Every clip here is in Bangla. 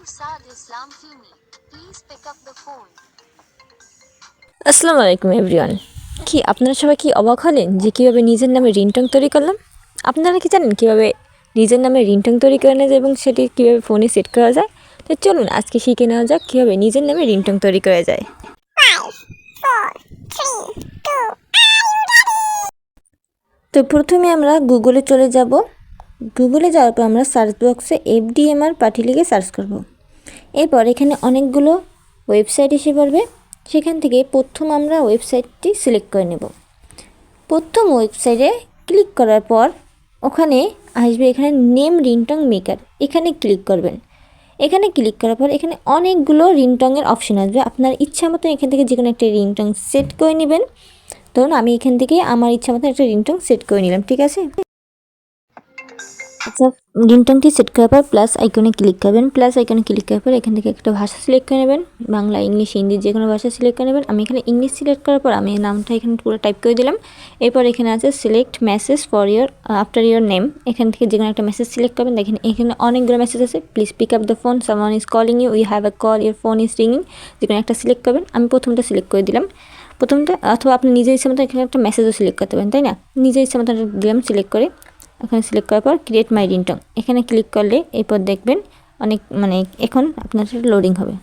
Saad Islam Fumi. Please pick up the phone. আসসালামু আলাইকুম এভরিওয়ান। কি আপনারা সবাই কি অবাক হলেন যে কীভাবে নিজের নামে রিংটোন তৈরি করলাম? আপনারা কি জানেন কীভাবে নিজের নামে রিংটোন তৈরি করে নেওয়া যায় এবং সেটি কীভাবে ফোনে সেট করা যায়? তো চলুন আজকে শিখে নেওয়া যাক কীভাবে নিজের নামে রিংটোন তৈরি করা যায়। 5, 4, 3, 2. তো প্রথমে আমরা গুগলে চলে যাব। গুগলে যাওয়ার পর আমরা সার্চ বক্সে FDMR পার্টি লিখে সার্চ করব। এরপর এখানে অনেকগুলো ওয়েবসাইট এসে পড়বে, সেখান থেকে প্রথম আমরা ওয়েবসাইটটি সিলেক্ট করে নেব। প্রথম ওয়েবসাইটে ক্লিক করার পর ওখানে আসবে এখানে নেম রিংটং মেকার, এখানে ক্লিক করবেন। এখানে ক্লিক করার পর এখানে অনেকগুলো রিংটংয়ের অপশন আসবে, আপনার ইচ্ছা মতো এখান থেকে যে কোনো একটা রিংটং সেট করে নেবেন। ধরুন আমি এখান থেকে আমার ইচ্ছা মতো একটা রিংটং সেট করে নিলাম, ঠিক আছে। আচ্ছা, রিংটংটি সেট করার পর প্লাস আইকনে ক্লিক করবেন। প্লাস আইকনে ক্লিক করার পর এখান থেকে একটা ভাষা সিলেক্ট করে নেবেন, বাংলা, ইংলিশ, হিন্দি যে কোনো ভাষা সিলেক্ট করে নেবেন। আমি এখানে ইংলিশ সিলেক্ট করার পর আমি নামটা এখানে পুরো টাইপ করে দিলাম। এরপর এখানে আছে select message for your after your name, এখান থেকে যে কোনো একটা মেসেজ সিলেক্ট করবেন। দেখেন এখানে অনেকগুলো মেসেজ আছে। Please pick up the phone, someone is calling you, you have a call, your phone is রিংিং, যে কোনো একটা সিলেক্ট করবেন। আমি প্রথমটা সিলেক্ট করে দিলাম, প্রথমটা। অথবা আপনি নিজের ইচ্ছা মতো এখানে একটা মেসেজও সিলেক্ট করতে পারেন, তাই না। নিজের ইচ্ছা মতো দিলাম সিলেক্ট করে। এখানে সিলেক্ট করার পর ক্রিয়েট মাই রিংটং এখানে ক্লিক করলে এরপর দেখবেন অনেক এখন আপনার লোডিং হবে।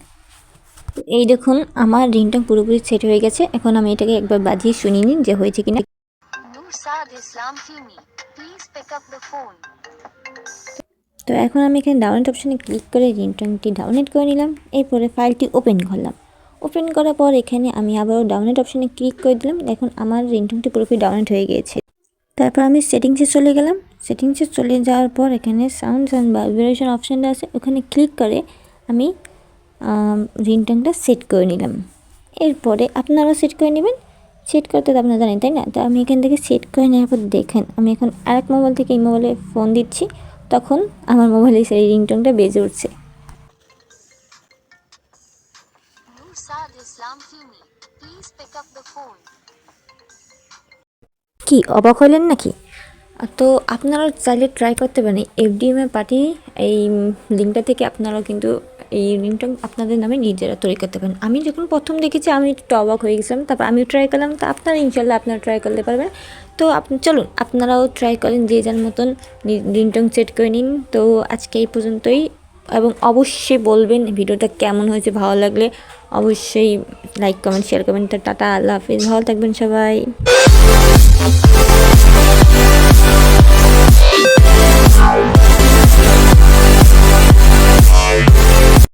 এই দেখুন আমার রিংটং পুরোপুরি সেট হয়ে গেছে। এখন আমি এটাকে একবার বাজিয়ে শুনিয়ে নিন যে হয়েছে কিনা। Saad Islam Fumi. Please pick up the phone. তো এখন আমি এখানে ডাউনলোড অপশানে ক্লিক করে রিংটংটি ডাউনলোড করে নিলাম। এরপরে ফাইলটি ওপেন করলাম। ওপেন করার পর এখানে আমি আবারও ডাউনলোড অপশানে ক্লিক করে দিলাম। দেখুন আমার রিংটংটি পুরোপুরি ডাউনলোড হয়ে গিয়েছে। তারপর আমি সেটিংসে চলে গেলাম। সেটিংসে চলে যাওয়ার পর এখানে সাউন্ডস অ্যান্ড ভাইব্রেশন অপশানটা আছে, ওখানে ক্লিক করে আমি রিংটংটা সেট করে নিলাম। এরপরে আপনারাও সেট করে নেবেন। সেট করতে তো আপনারা জানেন, তাই না। তো আমি এখান থেকে সেট করে নেওয়ার পর দেখেন আমি এখন আরেক মোবাইল থেকে এই মোবাইলে ফোন দিচ্ছি, তখন আমার মোবাইলে সেই রিংটংটা বেজে উঠছে। Saad Islam Fumi. Please pick up the phone. কি অবাক হলেন নাকি? তো আপনারাও চাইলে ট্রাই করতে পারেন। FDMR পার্টি এই লিঙ্কটা থেকে আপনারাও কিন্তু এই রিংটং আপনাদের নামে নিজেরা তৈরি করতে পারেন। আমি যখন প্রথম দেখেছি আমি একটু অবাক হয়ে গেছিলাম, তারপর আমিও ট্রাই করলাম। তো আপনারা ইনশাল্লাহ আপনারা ট্রাই করতে পারবেন। তো চলুন আপনারাও ট্রাই করেন, যে যার মতন রিংটং সেট করে নিন। তো আজকে এই পর্যন্তই, এবং অবশ্যই বলবেন ভিডিওটা কেমন হয়েছে। ভালো লাগলে অবশ্যই লাইক, কমেন্ট, শেয়ার করবেন। টাটা, আল্লাহ হাফিজ, ভালো থাকবেন সবাই।